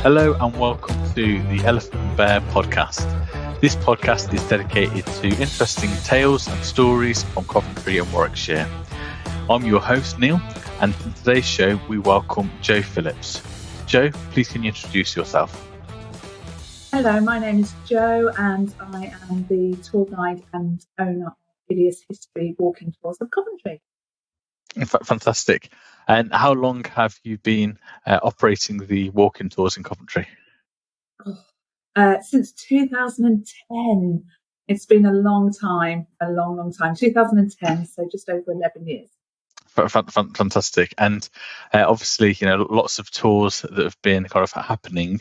Hello and welcome to the Elephant and Bear podcast. This podcast is dedicated to interesting tales and stories from Coventry and Warwickshire. I'm your host Neil, and in today's show we welcome Jo Phillips. Jo, please can you introduce yourself? Hello, my name is Jo and I am the tour guide and owner of Hideous History Walking Tours of Coventry. Fantastic. And how long have you been operating the walking tours in Coventry? Since 2010. It's been a long time. 2010, so just over 11 years. Fantastic. And obviously, lots of tours that have been kind of happening,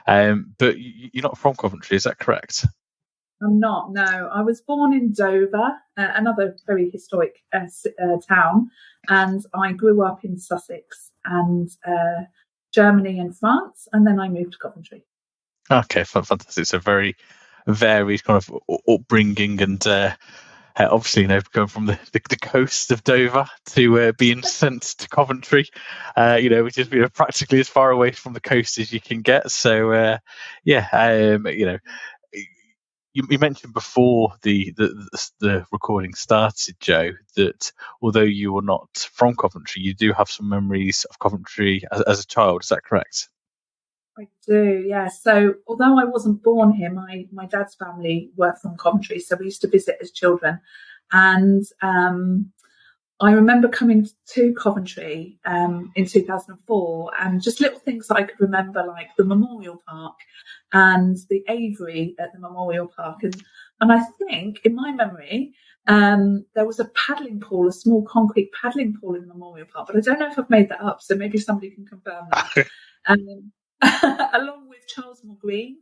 but you're not from Coventry, is that correct? I'm not, no. I was born in Dover, another very historic town, and I grew up in Sussex and Germany and France, and then I moved to Coventry. Okay, fantastic. So very varied kind of upbringing, and obviously, going from the coast of Dover to being sent to Coventry, which is practically as far away from the coast as you can get. So, You mentioned before the recording started, Jo, that although you were not from Coventry, you do have some memories of Coventry as a child. Is that correct? I do, yeah. So although I wasn't born here, my dad's family were from Coventry, so we used to visit as children. And I remember coming to Coventry in 2004, and just little things that I could remember, like the Memorial Park and the Aviary at the Memorial Park. And I think, in my memory, there was a paddling pool, a small concrete paddling pool in the Memorial Park, but I don't know if I've made that up, so maybe somebody can confirm that. Along with Charlesmore Green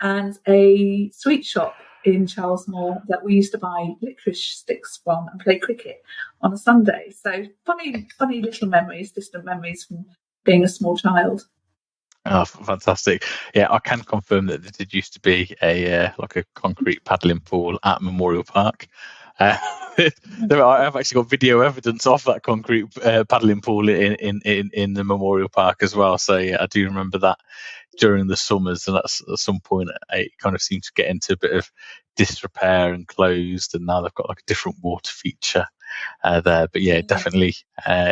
and a sweet shop in Charlesmore that we used to buy licorice sticks from and play cricket on a Sunday. So funny little memories, distant memories from being a small child. Oh, fantastic. Yeah, I can confirm that there did used to be a concrete paddling pool at Memorial Park. I've actually got video evidence of that concrete paddling pool in the Memorial Park as well. So yeah, I do remember that during the summers, and that's at some point it kind of seemed to get into a bit of disrepair and closed, and now they've got like a different water feature there. But yeah, it definitely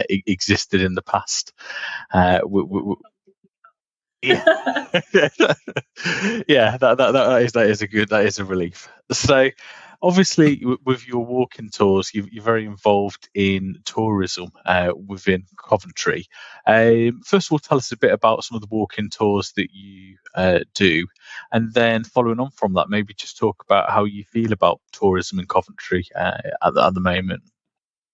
existed in the past. Yeah, yeah, that is a relief. So, obviously, with your walking tours, you're very involved in tourism within Coventry. First of all, tell us a bit about some of the walking tours that you do, and then following on from that, maybe just talk about how you feel about tourism in Coventry at the moment.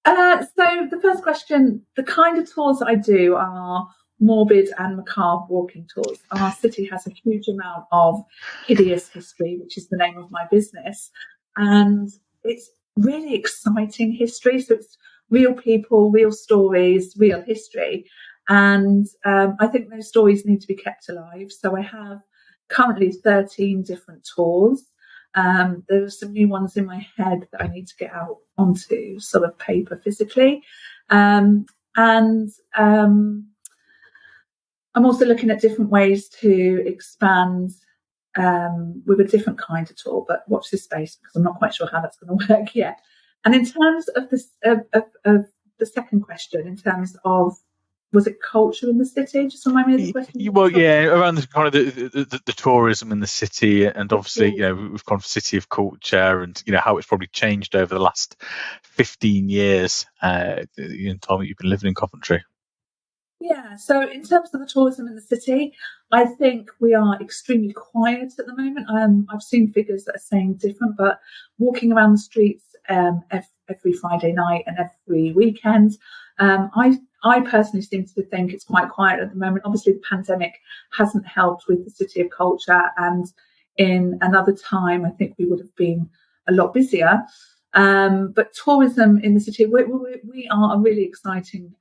So the first question, the kind of tours that I do are morbid and macabre walking tours. Our city has a huge amount of hideous history, which is the name of my business, and it's really exciting history. So it's real people, real stories, real history, and I think those stories need to be kept alive. So I have currently 13 different tours. There are some new ones in my head that I need to get out onto sort of paper physically, and I'm also looking at different ways to expand with a different kind of tour, but watch this space because I'm not quite sure how that's going to work yet. And in terms of this, of the second question, in terms of, was it culture in the city? Just remind me of the question. Well, yeah, around the kind of the tourism in the city, and obviously, we've gone for city of culture, and how it's probably changed over the last 15 years. Time that you've been living in Coventry. Yeah, so in terms of the tourism in the city, I think we are extremely quiet at the moment. I've seen figures that are saying different, but walking around the streets every Friday night and every weekend, I personally seem to think it's quite quiet at the moment. Obviously, the pandemic hasn't helped with the city of culture, and in another time, I think we would have been a lot busier. But tourism in the city, we are a really exciting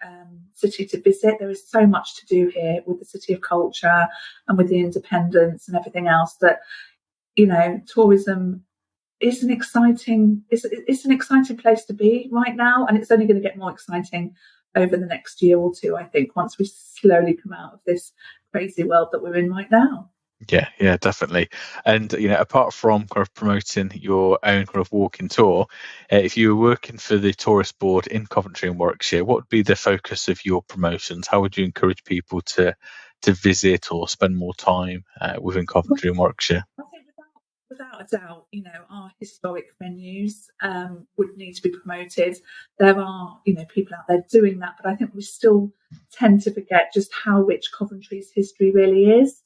city to visit. There is so much to do here with the City of Culture and with the independence and everything else that, tourism is an exciting place to be right now, and it's only going to get more exciting over the next year or two, I think, once we slowly come out of this crazy world that we're in right now. Yeah, definitely. And apart from kind of promoting your own kind of walking tour, if you were working for the tourist board in Coventry and Warwickshire, what would be the focus of your promotions? How would you encourage people to visit or spend more time within Coventry and Warwickshire? I think without a doubt, our historic venues would need to be promoted. There are, people out there doing that, but I think we still tend to forget just how rich Coventry's history really is.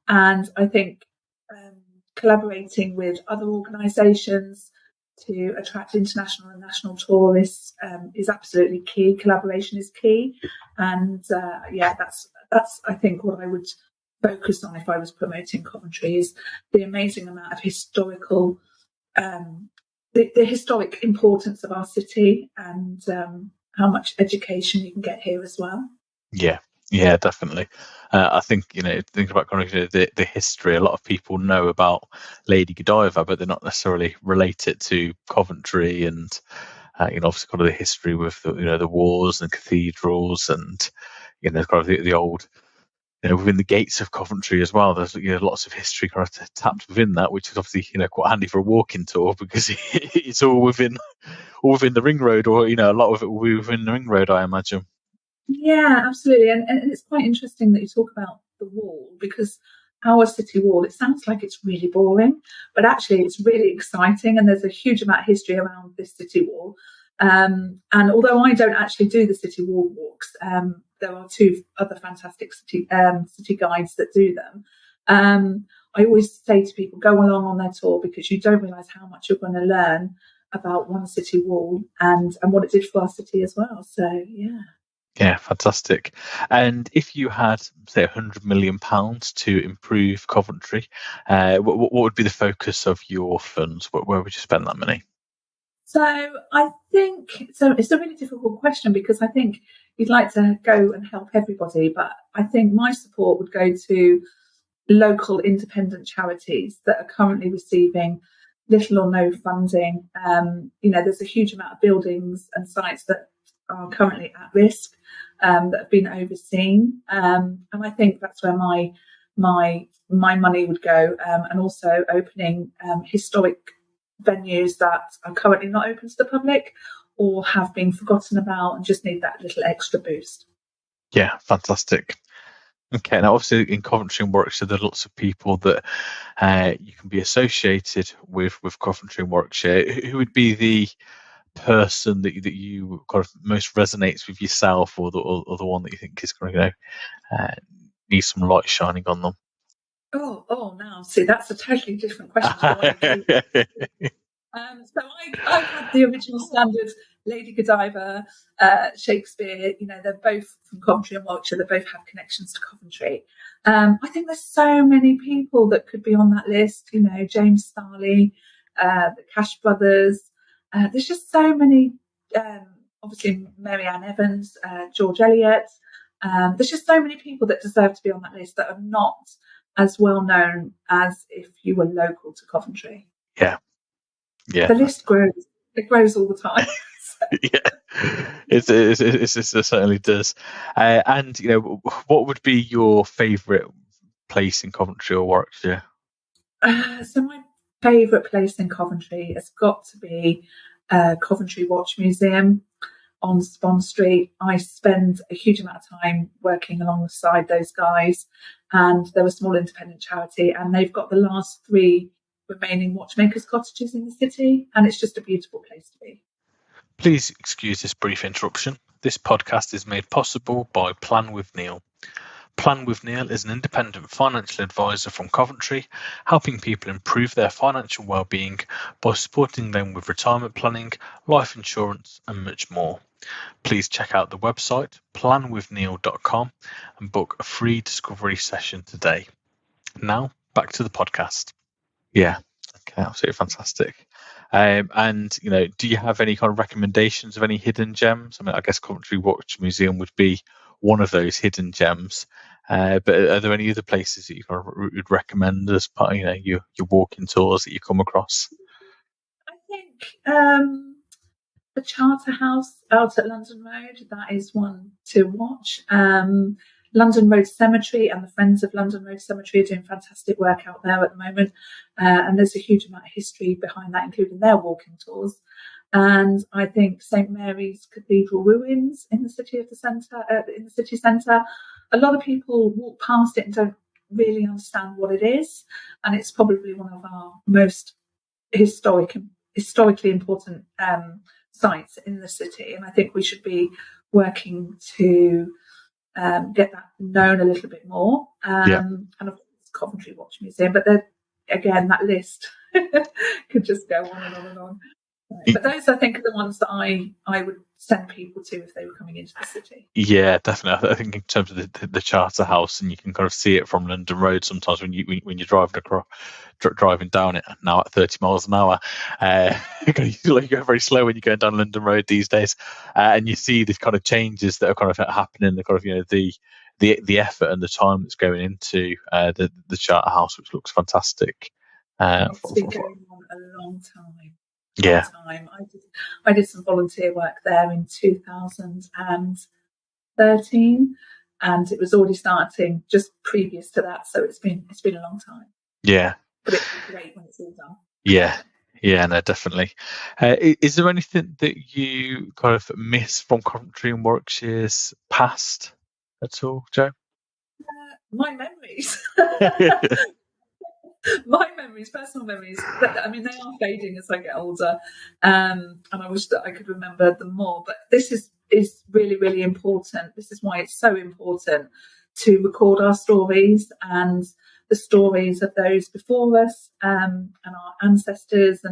And I think collaborating with other organisations to attract international and national tourists is absolutely key. Collaboration is key, and that's I think what I would focus on if I was promoting Coventry is the amazing amount of historical, the historic importance of our city, and how much education you can get here as well. Yeah, definitely. I think think about kind of the history. A lot of people know about Lady Godiva, but they're not necessarily relate it to Coventry, and obviously kind of the history with the wars and cathedrals, and kind of the old within the gates of Coventry as well. There's lots of history kind of tapped within that, which is obviously quite handy for a walking tour because it's all within the ring road, or a lot of it will be within the ring road, I imagine. Yeah, absolutely. And it's quite interesting that you talk about the wall, because our city wall, it sounds like it's really boring, but actually it's really exciting. And there's a huge amount of history around this city wall. And although I don't actually do the city wall walks, there are two other fantastic city guides that do them. I always say to people, go along on their tour, because you don't realise how much you're going to learn about one city wall and what it did for our city as well. So, yeah. Yeah, fantastic. And if you had, say, £100 million to improve Coventry, what would be the focus of your funds? Where would you spend that money? So I think it's a really difficult question, because I think you'd like to go and help everybody, but I think my support would go to local independent charities that are currently receiving little or no funding. There's a huge amount of buildings and sites that are currently at risk, that have been overseen, and I think that's where my money would go, and also opening historic venues that are currently not open to the public or have been forgotten about and just need that little extra boost. Yeah, fantastic. Okay, now obviously in Coventry and Warwickshire, there are lots of people that you can be associated with Coventry and Warwickshire. Who would be the person that you kind of most resonates with yourself, or the one that you think is going to need some light shining on them? Oh, now see, that's a totally different question to what I do. I've had the original standard Lady Godiva, Shakespeare. They're both from Coventry and Warwickshire. They both have connections to Coventry. I think there's so many people that could be on that list. James Starley, the Cash Brothers. There's just so many. Obviously, Mary Ann Evans, George Eliot. There's just so many people that deserve to be on that list that are not as well known as if you were local to Coventry. Yeah, The list grows. It grows all the time. yeah, it certainly does. And what would be your favourite place in Coventry or Warwickshire? So my favourite place in Coventry has got to be Coventry Watch Museum on Bond Street. I spend a huge amount of time working alongside those guys, and they're a small independent charity, and they've got the last 3 remaining watchmakers' cottages in the city, and it's just a beautiful place to be. Please excuse this brief interruption. This podcast is made possible by Plan with Neil. Plan with Neil is an independent financial advisor from Coventry, helping people improve their financial well-being by supporting them with retirement planning, life insurance, and much more. Please check out the website planwithneil.com and book a free discovery session today. Now, back to the podcast. Yeah, okay, absolutely fantastic. And do you have any kind of recommendations of any hidden gems? I mean, I guess Coventry Watch Museum would be one of those hidden gems. But are there any other places that you kind of would recommend as part, your walking tours that you come across? I think the Charter House out at London Road, that is one to watch. London Road Cemetery and the Friends of London Road Cemetery are doing fantastic work out there at the moment. And there's a huge amount of history behind that, including their walking tours. And I think St Mary's Cathedral ruins in the city centre. A lot of people walk past it and don't really understand what it is, and it's probably one of our most historically important sites in the city. And I think we should be working to get that known a little bit more. And of course, Coventry Watch Museum, but then again, that list could just go on and on and on. But those, I think, are the ones that I would send people to if they were coming into the city. Yeah, definitely. I think in terms of the Charter House, and you can kind of see it from London Road sometimes when you're driving down it now at 30 miles an hour. You go very slow when you're going down London Road these days, and you see the kind of changes that are kind of happening. The kind of the effort and the time that's going into the Charter House, which looks fantastic. It's been going on a long time. Yeah. I did some volunteer work there in 2013, and it was already starting just previous to that. So it's been a long time. Yeah. But it's great when it's all done. Yeah. Yeah, no, definitely. Is there anything that you kind of miss from Coventry and Warwickshire's past at all, Jo? My memories. Personal memories. I mean, they are fading as I get older, and I wish that I could remember them more. But this is really, really important. This is why it's so important to record our stories and the stories of those before us, and our ancestors,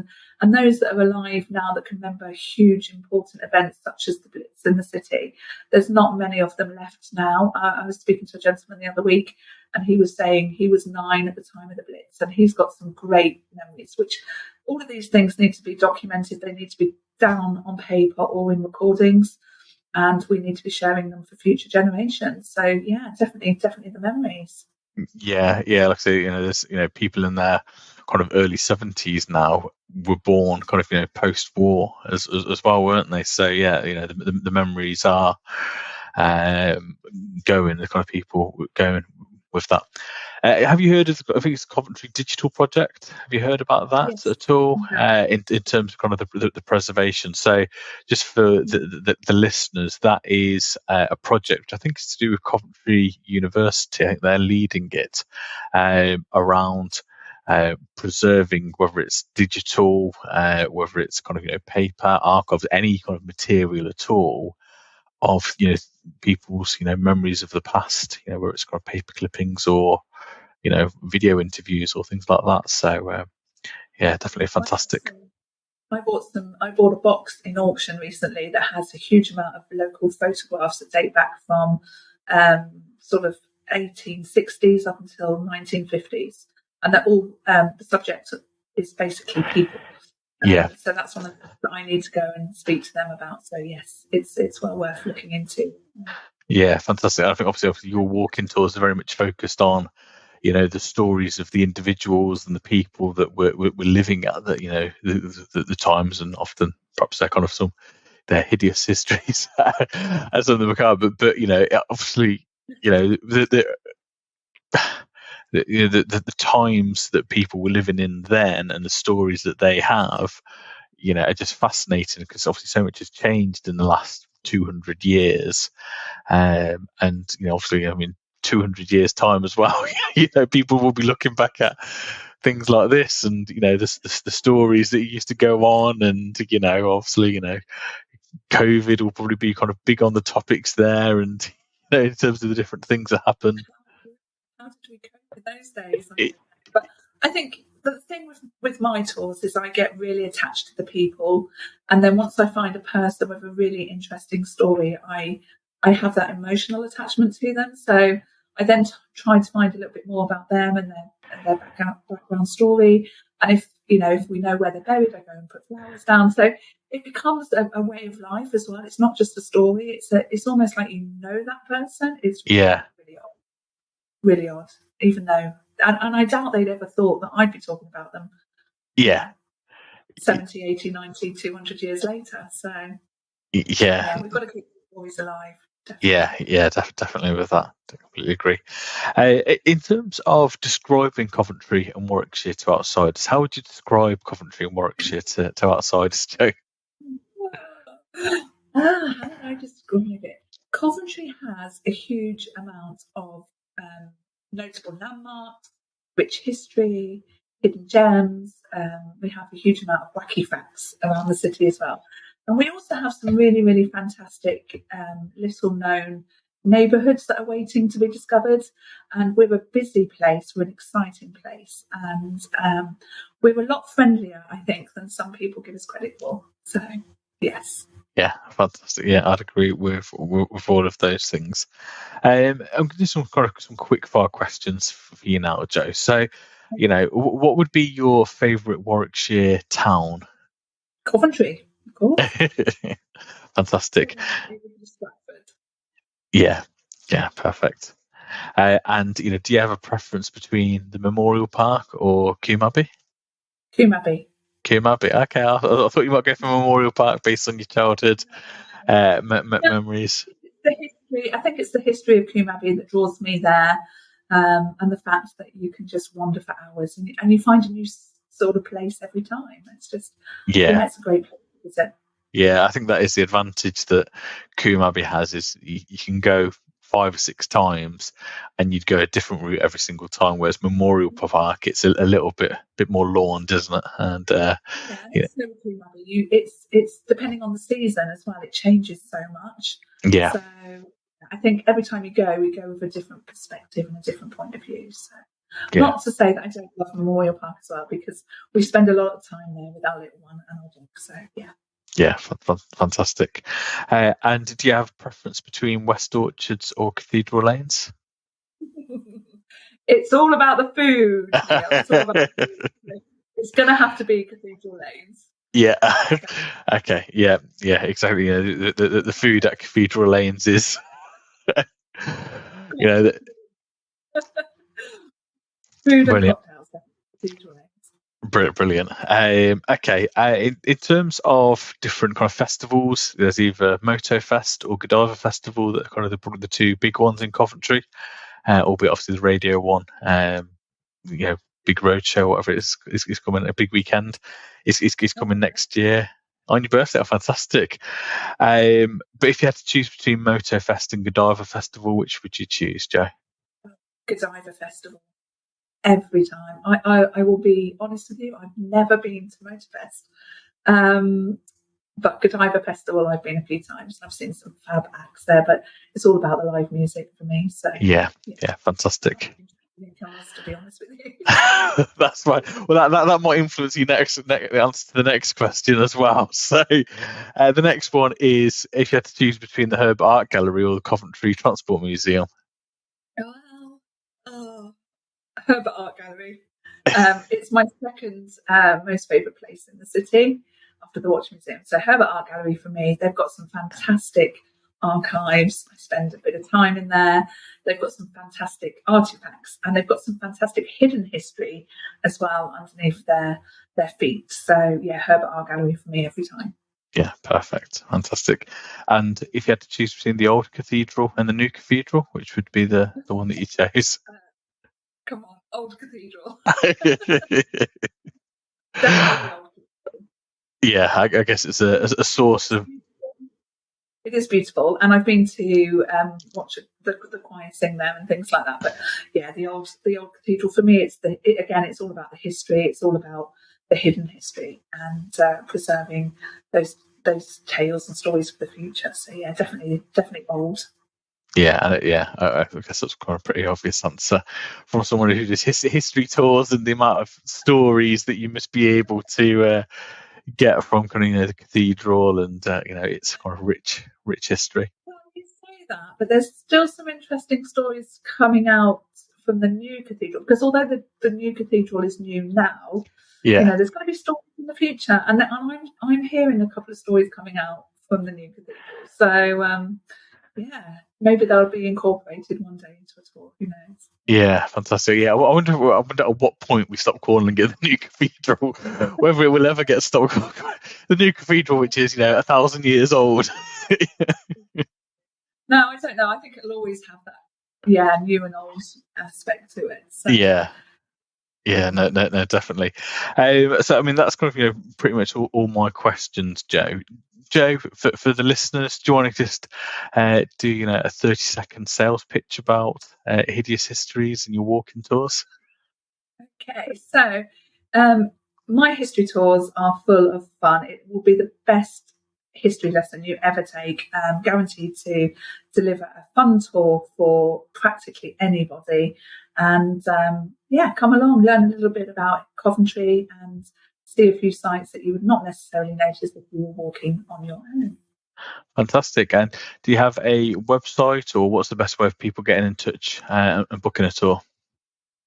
and those that are alive now that can remember huge, important events such as the Blitz in the city. There's not many of them left now. I was speaking to a gentleman the other week, and he was saying he was 9 at the time of the Blitz, and he's got some great memories, which all of these things need to be documented. They need to be down on paper or in recordings, and we need to be sharing them for future generations. So yeah, definitely the memories. Yeah, like I say, there's people in their kind of early 70s now were born kind of post-war as well, weren't they? So yeah, the memories are going. The kind of people going with that. Have you heard of? I think it's the Coventry Digital Project. Have you heard about that Yes. at all? In terms of kind of the preservation. So, just for the listeners, that is a project. I think it's to do with Coventry University. I think they're leading it around preserving, whether it's digital, whether it's kind of paper, archives, any kind of material at all of people's memories of the past, where it's kind of paper clippings or video interviews or things like that. So yeah, definitely fantastic. I bought a box in auction recently that has a huge amount of local photographs that date back from sort of 1860s up until 1950s, and they're all the subject is basically people. So that's one of the things that I need to go and speak to them about. So yes, it's well worth looking into. Yeah, fantastic. I think obviously your walking tours are very much focused on the stories of the individuals and the people that we're living at the times, and often perhaps they're kind of their hideous histories as some of them are, but obviously the times that people were living in then and the stories that they have are just fascinating, because obviously so much has changed in the last 200 years, and obviously 200 years time as well, people will be looking back at things like this, and the stories that used to go on, and obviously COVID will probably be kind of big on the topics there, and in terms of the different things that happen. How did we cope with those days? But I think the thing with my tours is I get really attached to the people, and then once I find a person with a really interesting story, I have that emotional attachment to them. So I then try to find a little bit more about them and their background story. And if we know where they're buried, I go and put flowers down. So it becomes a way of life as well. It's not just a story. It's almost like that person. It's really odd, even though, and I doubt they'd ever thought that I'd be talking about them. 70, 80, 90, 200 years later. So, we've got to keep the stories alive. Definitely with that. I completely agree. In terms of describing Coventry and Warwickshire to outsiders, how would you describe Coventry and Warwickshire to outsiders, Jo? How would I describe it? Coventry has a huge amount of notable landmarks, rich history, hidden gems. We have a huge amount of wacky facts around the city as well. And we also have some really, really fantastic little known neighbourhoods that are waiting to be discovered. And we're a busy place, we're an exciting place. And we're a lot friendlier, I think, than some people give us credit for. So, yes. Yeah, fantastic. Yeah, I'd agree with all of those things. I'm going to do some quick fire questions for you now, Jo. So, what would be your favourite Warwickshire town? Coventry, of course. Fantastic. Yeah, perfect. And do you have a preference between the Memorial Park or Coombe Abbey? Coombe Abbey. Coombe Abbey. Okay, I thought you might go for Memorial Park based on your childhood memories. The history. I think it's the history of Coombe Abbey that draws me there, and the fact that you can just wander for hours and you find a new sort of place every time. It's just it's a great place to visit. Yeah, I think that is the advantage that Coombe Abbey has, is you can go 5 or 6 times and you'd go a different route every single time, whereas Memorial Park, it's a little bit more lawned, isn't it? And Coombe Abbey, it's depending on the season as well, it changes so much. Yeah. So I think every time we go with a different perspective and a different point of view. So not to say that I don't love Memorial Park as well, because we spend a lot of time there with our little one and our dog. So yeah, fantastic. And do you have a preference between West Orchards or Cathedral Lanes? It's all about the food. It's all about the food. It's going to have to be Cathedral Lanes. Yeah. Okay. Yeah. Exactly. The food at Cathedral Lanes is, food and cocktails at Cathedral Lanes. Brilliant. Okay. In terms of different kind of festivals, there's either Moto Fest or Godiva Festival that are kind of the 2 big ones in Coventry. Albeit obviously the radio one, big road show, whatever it is coming, a big weekend. Is coming next year on your birthday. Oh, fantastic. But if you had to choose between Moto Fest and Godiva Festival, which would you choose, Jo? Godiva Festival. Every time. I will be honest with you, I've never been to Motorfest. But Godiva Festival I've been a few times. I've seen some fab acts there, but it's all about the live music for me. So yeah, fantastic. To be honest with you. That's right. Well, that might influence your next answer to the next question as well. So the next one is, if you had to choose between the Herbert Art Gallery or the Coventry Transport Museum. Herbert Art Gallery. It's my second most favourite place in the city after the Watch Museum. So Herbert Art Gallery for me, they've got some fantastic archives. I spend a bit of time in there. They've got some fantastic artifacts and they've got some fantastic hidden history as well underneath their feet. So Herbert Art Gallery for me every time. Yeah, perfect. Fantastic. And if you had to choose between the old cathedral and the new cathedral, which would be the one that you chose? Come on, old cathedral. Definitely old cathedral. Yeah, I guess it's a source of... It is beautiful, and I've been to watch the choir sing there and things like that. But the old cathedral for me, it's all about the history. It's all about the hidden history and preserving those tales and stories for the future. So definitely old. I guess that's kind of a pretty obvious answer from someone who does history tours, and the amount of stories that you must be able to get from kind of the cathedral, and it's kind of rich history. Well, you say that, but there's still some interesting stories coming out from the new cathedral, because although the new cathedral is new now, there's going to be stories in the future, and I'm hearing a couple of stories coming out from the new cathedral. So maybe they'll be incorporated one day into a tour. Who knows? Yeah, fantastic. Yeah, I wonder at what point we stop calling it the new cathedral, whether it will ever get stopped. The new cathedral, which is 1,000 years old. No, I don't know. I think it'll always have that, new and old aspect to it. So. Yeah, no, definitely. So, I mean, that's kind of pretty much all my questions, Jo. Jo, for the listeners, do you want to just do a 30-second sales pitch about Hideous Histories and your walking tours? Okay, so my history tours are full of fun. It will be the best history lesson you ever take, guaranteed to deliver a fun tour for practically anybody. And come along, learn a little bit about Coventry and see a few sites that you would not necessarily notice if you were walking on your own. Fantastic. And do you have a website, or what's the best way of people getting in touch and booking a tour?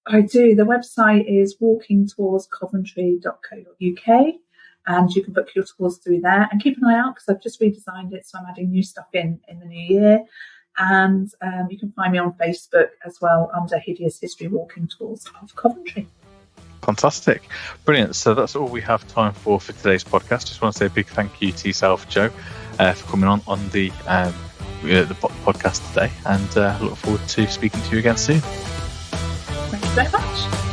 I do. The website is walkingtourscoventry.co.uk, and you can book your tours through there. And keep an eye out, because I've just redesigned it, so I'm adding new stuff in the new year. And you can find me on Facebook as well under Hideous History Walking Tours of Coventry. Fantastic. Brilliant. So that's all we have time for today's podcast. Just want to say a big thank you to yourself, Jo, for coming on the podcast today, and look forward to speaking to you again soon. Thank you very much.